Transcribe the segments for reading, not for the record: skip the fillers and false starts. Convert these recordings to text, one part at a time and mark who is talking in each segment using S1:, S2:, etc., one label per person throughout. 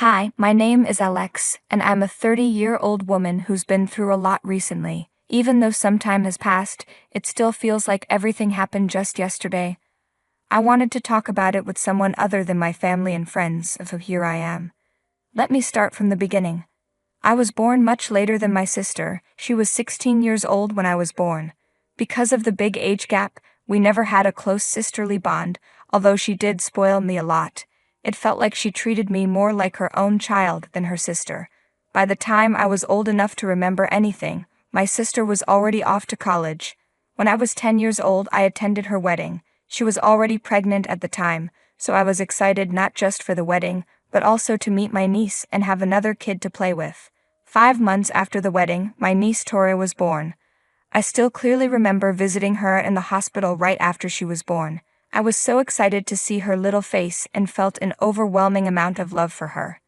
S1: Hi, my name is Alex, and I'm a 30-year-old woman who's been through a lot recently. Even though some time has passed, it still feels like everything happened just yesterday. I wanted to talk about it with someone other than my family and friends, so here I am. Let me start from the beginning. I was born much later than my sister. She was 16 years old when I was born. Because of the big age gap, we never had a close sisterly bond, although she did spoil me a lot. It felt like she treated me more like her own child than her sister. By the time I was old enough to remember anything, my sister was already off to college. When I was 10 years old, I attended her wedding. She was already pregnant at the time, so I was excited not just for the wedding, but also to meet my niece and have another kid to play with. 5 months after the wedding, my niece Tori was born. I still clearly remember visiting her in the hospital right after she was born. I was so excited to see her little face and felt an overwhelming amount of love for her.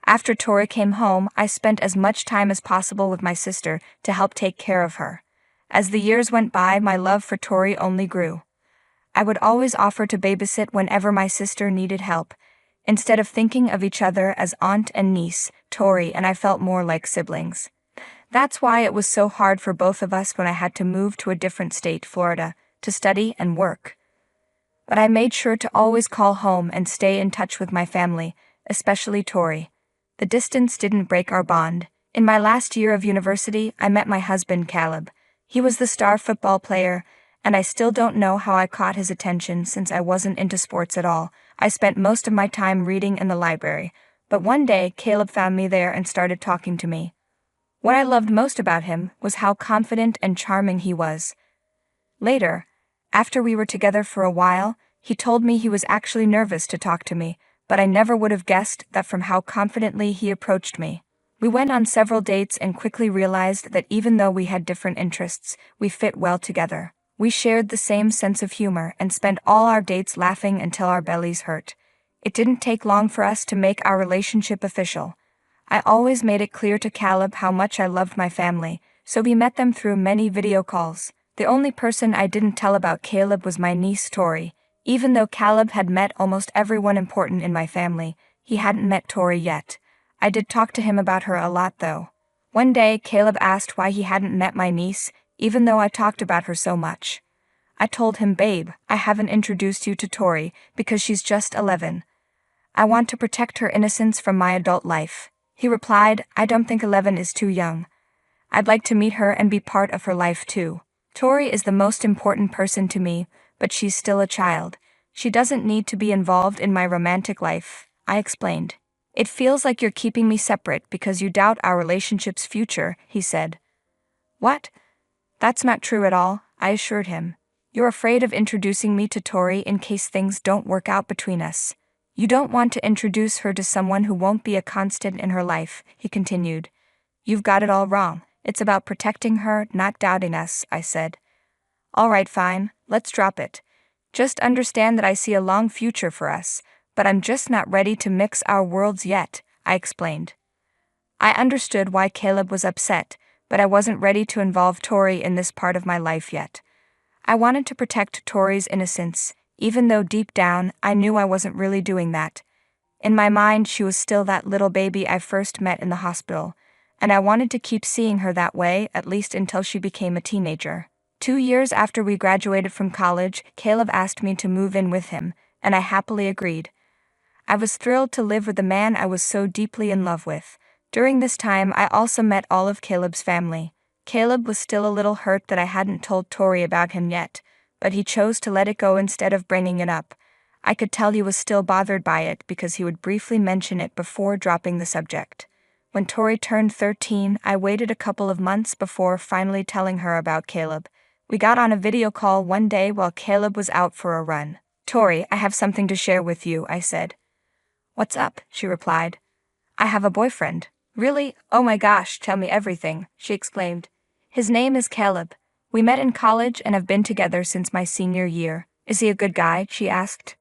S1: After Tori came home, I spent as much time as possible with my sister to help take care of her. As the years went by, my love for Tori only grew. I would always offer to babysit whenever my sister needed help. Instead of thinking of each other as aunt and niece, Tori and I felt more like siblings. That's why it was so hard for both of us when I had to move to a different state, Florida, to study and work. But I made sure to always call home and stay in touch with my family, especially Tori. The distance didn't break our bond. In my last year of university, I met my husband, Caleb. He was the star football player, and I still don't know how I caught his attention since I wasn't into sports at all. I spent most of my time reading in the library, but one day Caleb found me there and started talking to me. What I loved most about him was how confident and charming he was. Later, after we were together for a while, he told me he was actually nervous to talk to me, but I never would have guessed that from how confidently he approached me. We went on several dates and quickly realized that even though we had different interests, we fit well together. We shared the same sense of humor and spent all our dates laughing until our bellies hurt. It didn't take long for us to make our relationship official. I always made it clear to Caleb how much I loved my family, so we met them through many video calls. The only person I didn't tell about Caleb was my niece Tori. Even though Caleb had met almost everyone important in my family, he hadn't met Tori yet. I did talk to him about her a lot though. One day, Caleb asked why he hadn't met my niece, even though I talked about her so much. I told him, "Babe, I haven't introduced you to Tori because she's just 11. I want to protect her innocence from my adult life." He replied, "I don't think 11 is too young. I'd like to meet her and be part of her life too. Tori is the most important person to me, but she's still a child. She doesn't need to be involved in my romantic life," I explained. "It feels like you're keeping me separate because you doubt our relationship's future," he said. "What? That's not true at all," I assured him. "You're afraid of introducing me to Tori in case things don't work out between us. You don't want to introduce her to someone who won't be a constant in her life," he continued. "You've got it all wrong. It's about protecting her, not doubting us," I said. "All right, fine, let's drop it. Just understand that I see a long future for us, but I'm just not ready to mix our worlds yet," I explained. I understood why Caleb was upset, but I wasn't ready to involve Tori in this part of my life yet. I wanted to protect Tori's innocence, even though deep down I knew I wasn't really doing that. In my mind, she was still that little baby I first met in the hospital, and I wanted to keep seeing her that way, at least until she became a teenager. 2 years after we graduated from college, Caleb asked me to move in with him, and I happily agreed. I was thrilled to live with the man I was so deeply in love with. During this time, I also met all of Caleb's family. Caleb was still a little hurt that I hadn't told Tori about him yet, but he chose to let it go instead of bringing it up. I could tell he was still bothered by it because he would briefly mention it before dropping the subject. When Tori turned 13, I waited a couple of months before finally telling her about Caleb. We got on a video call one day while Caleb was out for a run. "Tori, I have something to share with you," I said. "What's up?" she replied. "I have a boyfriend." "Really? Oh my gosh, tell me everything," she exclaimed. "His name is Caleb. We met in college and have been together since my senior year." "Is he a good guy?" she asked.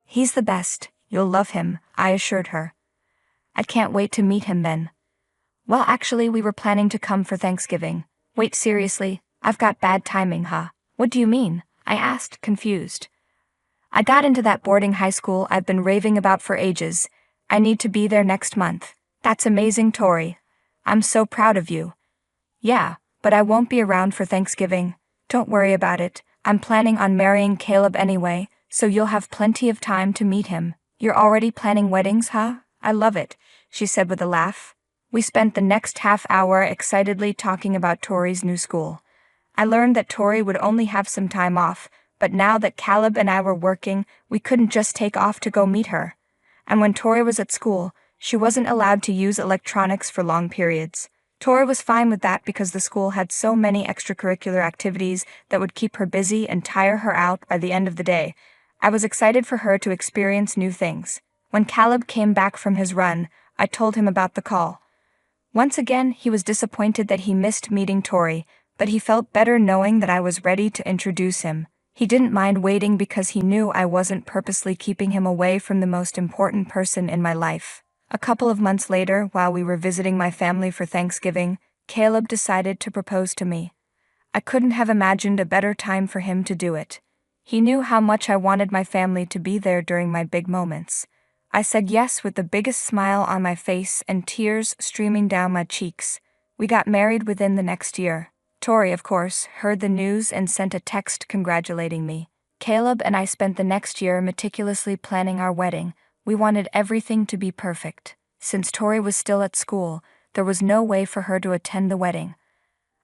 S1: "He's the best. You'll love him," I assured her. "I can't wait to meet him then." "Well, actually, we were planning to come for Thanksgiving." "Wait, seriously? I've got bad timing, huh?" "What do you mean?" I asked, confused. "I got into that boarding high school I've been raving about for ages, I need to be there next month. That's amazing, Tori. I'm so proud of you. Yeah, but I won't be around for Thanksgiving. Don't worry about it. I'm planning on marrying Caleb anyway, so you'll have plenty of time to meet him. You're already planning weddings, huh? I love it, she said with a laugh. We spent the next half hour excitedly talking about Tori's new school. I learned that Tori would only have some time off, but now that Caleb and I were working, we couldn't just take off to go meet her. And when Tori was at school, she wasn't allowed to use electronics for long periods. Tori was fine with that because the school had so many extracurricular activities that would keep her busy and tire her out by the end of the day. I was excited for her to experience new things. When Caleb came back from his run, I told him about the call. Once again, he was disappointed that he missed meeting Tori, but he felt better knowing that I was ready to introduce him. He didn't mind waiting because he knew I wasn't purposely keeping him away from the most important person in my life. A couple of months later, while we were visiting my family for Thanksgiving, Caleb decided to propose to me. I couldn't have imagined a better time for him to do it. He knew how much I wanted my family to be there during my big moments. I said yes with the biggest smile on my face and tears streaming down my cheeks. We got married within the next year. Tori, of course, heard the news and sent a text congratulating me. Caleb and I spent the next year meticulously planning our wedding. We wanted everything to be perfect. Since Tori was still at school, there was no way for her to attend the wedding.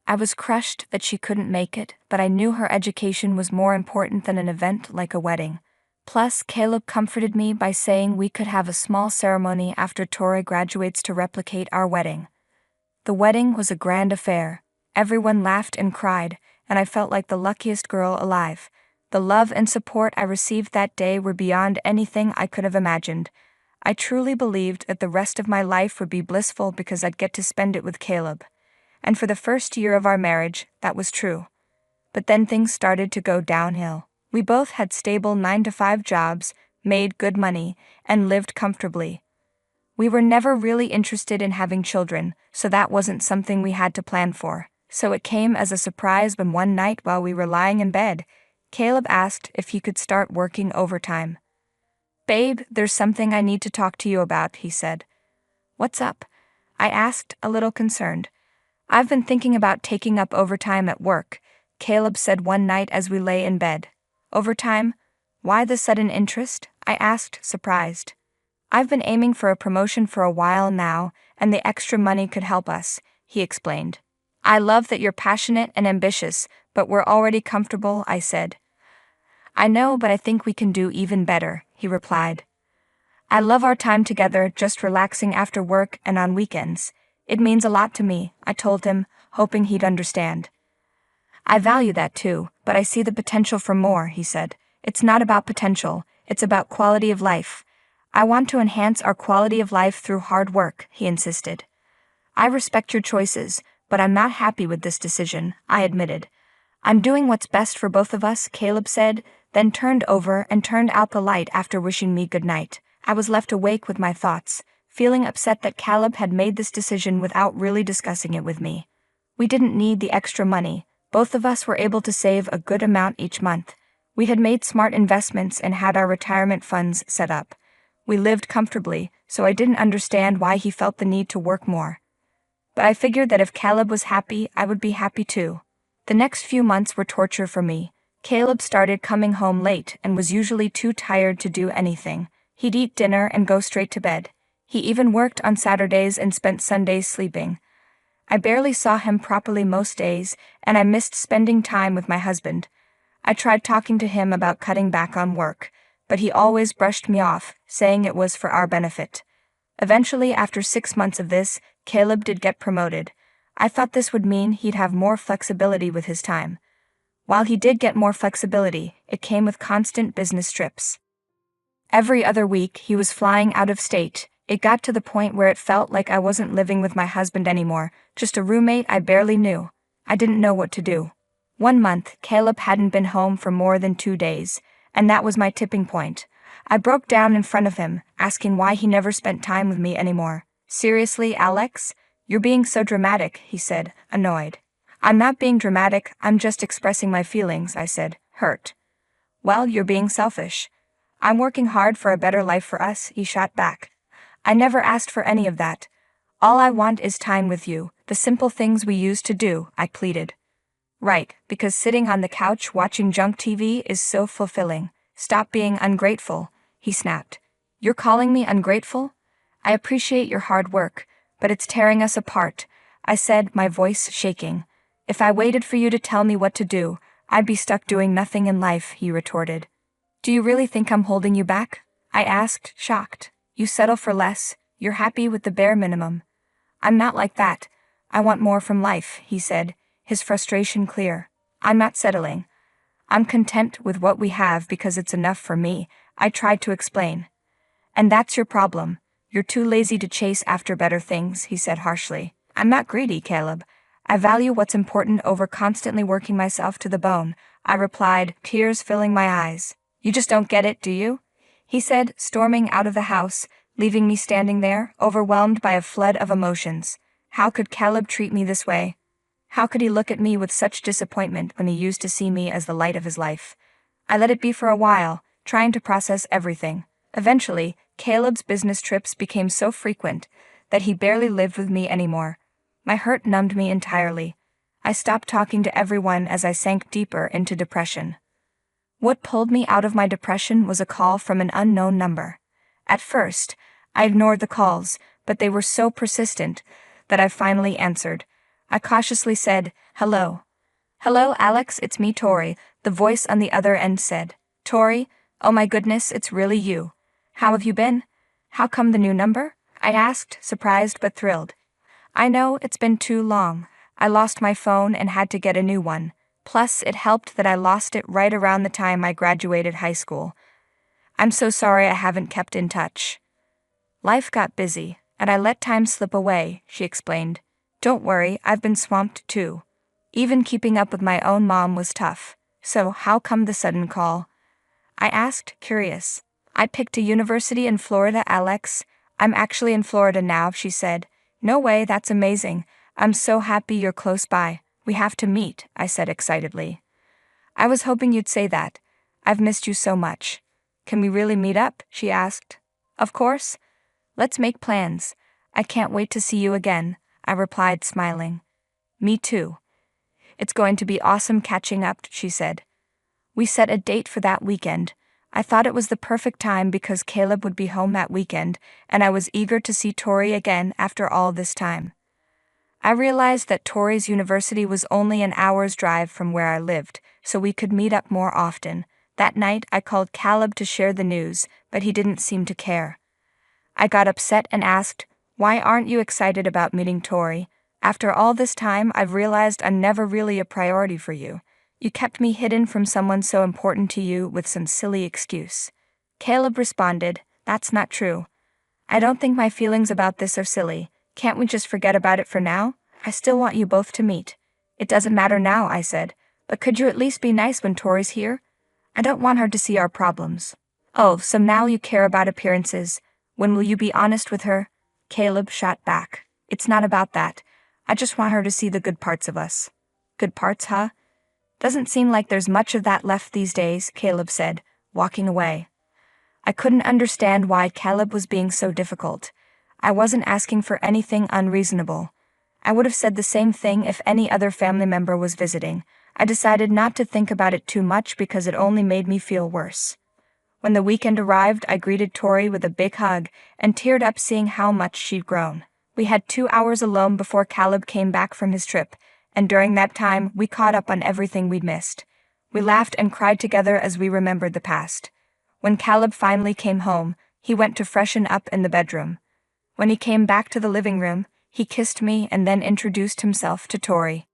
S1: I was crushed that she couldn't make it, but I knew her education was more important than an event like a wedding. Plus, Caleb comforted me by saying we could have a small ceremony after Tori graduates to replicate our wedding. The wedding was a grand affair. Everyone laughed and cried, and I felt like the luckiest girl alive. The love and support I received that day were beyond anything I could have imagined. I truly believed that the rest of my life would be blissful because I'd get to spend it with Caleb. And for the first year of our marriage, that was true. But then things started to go downhill. We both had stable 9-to-5 jobs, made good money, and lived comfortably. We were never really interested in having children, so that wasn't something we had to plan for. So it came as a surprise when one night while we were lying in bed, Caleb asked if he could start working overtime. "Babe, there's something I need to talk to you about," he said. "What's up?" I asked, a little concerned. "I've been thinking about taking up overtime at work," Caleb said one night as we lay in bed. "Overtime? Why the sudden interest?" I asked, surprised. "I've been aiming for a promotion for a while now, and the extra money could help us," he explained. "I love that you're passionate and ambitious, but we're already comfortable," I said. "I know, but I think we can do even better," he replied. "I love our time together, just relaxing after work and on weekends. It means a lot to me," I told him, hoping he'd understand. "I value that too, but I see the potential for more," he said. "It's not about potential, it's about quality of life. I want to enhance our quality of life through hard work," he insisted. "I respect your choices, but I'm not happy with this decision," I admitted. "I'm doing what's best for both of us," Caleb said, then turned over and turned out the light after wishing me good night. I was left awake with my thoughts, feeling upset that Caleb had made this decision without really discussing it with me. We didn't need the extra money. Both of us were able to save a good amount each month. We had made smart investments and had our retirement funds set up. We lived comfortably, so I didn't understand why he felt the need to work more. But I figured that if Caleb was happy, I would be happy too. The next few months were torture for me. Caleb started coming home late and was usually too tired to do anything. He'd eat dinner and go straight to bed. He even worked on Saturdays and spent Sundays sleeping. I barely saw him properly most days, and I missed spending time with my husband. I tried talking to him about cutting back on work, but he always brushed me off, saying it was for our benefit. Eventually, after 6 months of this, Caleb did get promoted. I thought this would mean he'd have more flexibility with his time. While he did get more flexibility, it came with constant business trips. Every other week, he was flying out of state. It got to the point where it felt like I wasn't living with my husband anymore, just a roommate I barely knew. I didn't know what to do. One month, Caleb hadn't been home for more than 2 days, and that was my tipping point. I broke down in front of him, asking why he never spent time with me anymore. "Seriously, Alex? You're being so dramatic," he said, annoyed. "I'm not being dramatic, I'm just expressing my feelings," I said, hurt. "Well, you're being selfish. I'm working hard for a better life for us," he shot back. I never asked for any of that. All I want is time with you, the simple things we used to do, I pleaded. Right, because sitting on the couch watching junk TV is so fulfilling. Stop being ungrateful, he snapped. You're calling me ungrateful? I appreciate your hard work, but it's tearing us apart, I said, my voice shaking. If I waited for you to tell me what to do, I'd be stuck doing nothing in life, he retorted. Do you really think I'm holding you back? I asked, shocked. You settle for less, you're happy with the bare minimum. I'm not like that. I want more from life, he said, his frustration clear. I'm not settling. I'm content with what we have because it's enough for me, I tried to explain. And that's your problem. You're too lazy to chase after better things, he said harshly. I'm not greedy, Caleb. I value what's important over constantly working myself to the bone, I replied, tears filling my eyes. You just don't get it, do you? He said, storming out of the house, leaving me standing there, overwhelmed by a flood of emotions. How could Caleb treat me this way? How could he look at me with such disappointment when he used to see me as the light of his life? I let it be for a while, trying to process everything. Eventually, Caleb's business trips became so frequent that he barely lived with me anymore. My hurt numbed me entirely. I stopped talking to everyone as I sank deeper into depression. What pulled me out of my depression was a call from an unknown number. At first, I ignored the calls, but they were so persistent that I finally answered. I cautiously said, hello. Hello, Alex, it's me, Tori, the voice on the other end said. Tori, oh my goodness, it's really you. How have you been? How come the new number? I asked, surprised but thrilled. I know, it's been too long. I lost my phone and had to get a new one. Plus, it helped that I lost it right around the time I graduated high school. I'm so sorry I haven't kept in touch. Life got busy, and I let time slip away, she explained. Don't worry, I've been swamped too. Even keeping up with my own mom was tough. So, how come the sudden call? I asked, curious. I picked a university in Florida, Alex. I'm actually in Florida now, she said. No way, that's amazing. I'm so happy you're close by. We have to meet, I said excitedly. I was hoping you'd say that. I've missed you so much. Can we really meet up? She asked. Of course. Let's make plans. I can't wait to see you again, I replied, smiling. Me too. It's going to be awesome catching up, she said. We set a date for that weekend. I thought it was the perfect time because Caleb would be home that weekend, and I was eager to see Tori again after all this time. I realized that Tori's university was only an hour's drive from where I lived, so we could meet up more often. That night, I called Caleb to share the news, but he didn't seem to care. I got upset and asked, why aren't you excited about meeting Tori? After all this time, I've realized I'm never really a priority for you. You kept me hidden from someone so important to you with some silly excuse. Caleb responded, that's not true. I don't think my feelings about this are silly. Can't we just forget about it for now? I still want you both to meet. It doesn't matter now, I said, but could you at least be nice when Tori's here? I don't want her to see our problems. Oh, so now you care about appearances. When will you be honest with her? Caleb shot back. It's not about that. I just want her to see the good parts of us. Good parts, huh? Doesn't seem like there's much of that left these days, Caleb said, walking away. I couldn't understand why Caleb was being so difficult. I wasn't asking for anything unreasonable. I would have said the same thing if any other family member was visiting. I decided not to think about it too much because it only made me feel worse. When the weekend arrived, I greeted Tori with a big hug and teared up seeing how much she'd grown. We had 2 hours alone before Caleb came back from his trip, and during that time, we caught up on everything we'd missed. We laughed and cried together as we remembered the past. When Caleb finally came home, he went to freshen up in the bedroom. When he came back to the living room, he kissed me and then introduced himself to Tori.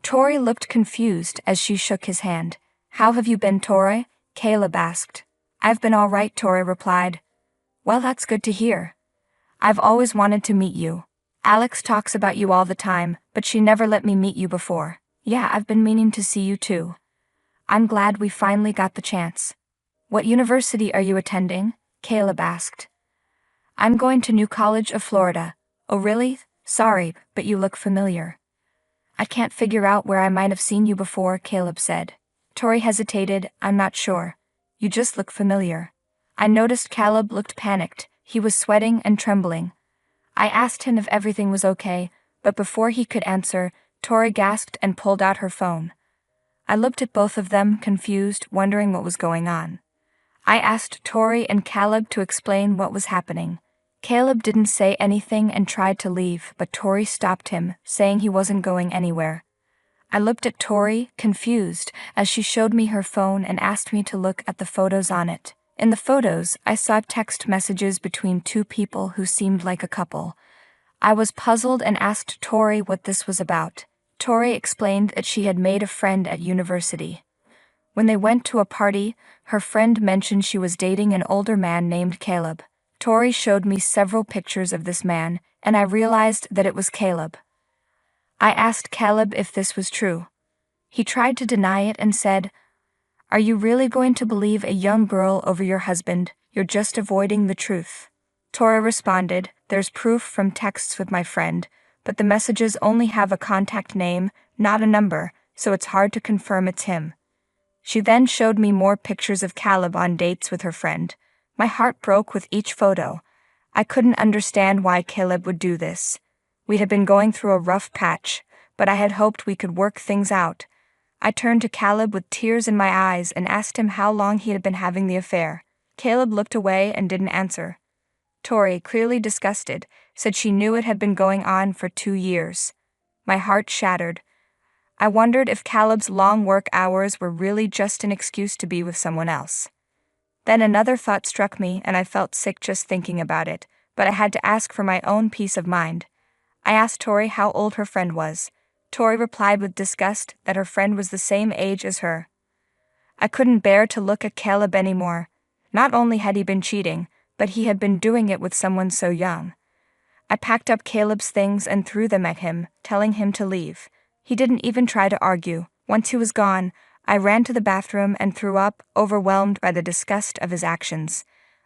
S1: Tori looked confused as she shook his hand. How have you been, Tori? Caleb asked. I've been all right, Tori replied. Well, that's good to hear. I've always wanted to meet you. Alex talks about you all the time, but she never let me meet you before. Yeah, I've been meaning to see you too. I'm glad we finally got the chance. What university are you attending? Caleb asked. I'm going to New College of Florida. Oh really? Sorry, but you look familiar. I can't figure out where I might have seen you before, Caleb said. Tori hesitated, I'm not sure. You just look familiar. I noticed Caleb looked panicked. He was sweating and trembling. I asked him if everything was okay, but before he could answer, Tori gasped and pulled out her phone. I looked at both of them, confused, wondering what was going on. I asked Tori and Caleb to explain what was happening. Caleb didn't say anything and tried to leave, but Tori stopped him, saying he wasn't going anywhere. I looked at Tori, confused, as she showed me her phone and asked me to look at the photos on it. In the photos, I saw text messages between two people who seemed like a couple. I was puzzled and asked Tori what this was about. Tori explained that she had made a friend at university. When they went to a party, her friend mentioned she was dating an older man named Caleb. Tori showed me several pictures of this man, and I realized that it was Caleb. I asked Caleb if this was true. He tried to deny it and said, "Are you really going to believe a young girl over your husband? You're just avoiding the truth." Tori responded, "There's proof from texts with my friend, but the messages only have a contact name, not a number, so it's hard to confirm it's him." She then showed me more pictures of Caleb on dates with her friend. My heart broke with each photo. I couldn't understand why Caleb would do this. We had been going through a rough patch, but I had hoped we could work things out. I turned to Caleb with tears in my eyes and asked him how long he had been having the affair. Caleb looked away and didn't answer. Tori, clearly disgusted, said she knew it had been going on for 2 years. My heart shattered. I wondered if Caleb's long work hours were really just an excuse to be with someone else. Then another thought struck me and I felt sick just thinking about it, but I had to ask for my own peace of mind. I asked Tori how old her friend was. Tori replied with disgust that her friend was the same age as her. I couldn't bear to look at Caleb anymore. Not only had he been cheating, but he had been doing it with someone so young. I packed up Caleb's things and threw them at him, telling him to leave. He didn't even try to argue. Once he was gone, I ran to the bathroom and threw up, overwhelmed by the disgust of his actions.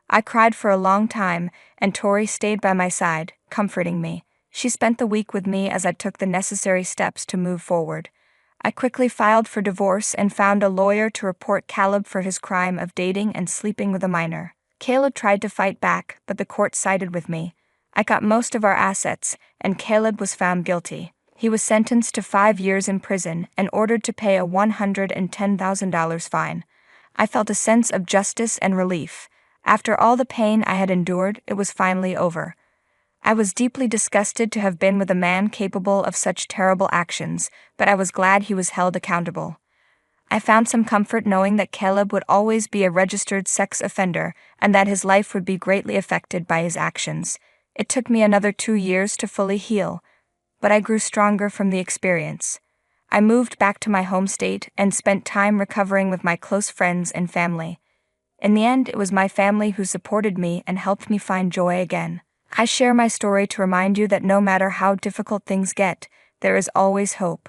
S1: I cried for a long time, and Tori stayed by my side, comforting me. She spent the week with me as I took the necessary steps to move forward. I quickly filed for divorce and found a lawyer to report Caleb for his crime of dating and sleeping with a minor. Caleb tried to fight back, but the court sided with me. I got most of our assets, and Caleb was found guilty. He was sentenced to 5 years in prison and ordered to pay a $110,000 fine. I felt a sense of justice and relief. After all the pain I had endured, it was finally over. I was deeply disgusted to have been with a man capable of such terrible actions, but I was glad he was held accountable. I found some comfort knowing that Caleb would always be a registered sex offender and that his life would be greatly affected by his actions. It took me another 2 years to fully heal, but I grew stronger from the experience. I moved back to my home state and spent time recovering with my close friends and family. In the end, it was my family who supported me and helped me find joy again. I share my story to remind you that no matter how difficult things get, there is always hope.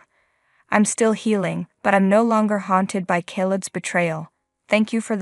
S1: I'm still healing, but I'm no longer haunted by Caleb's betrayal. Thank you for listening.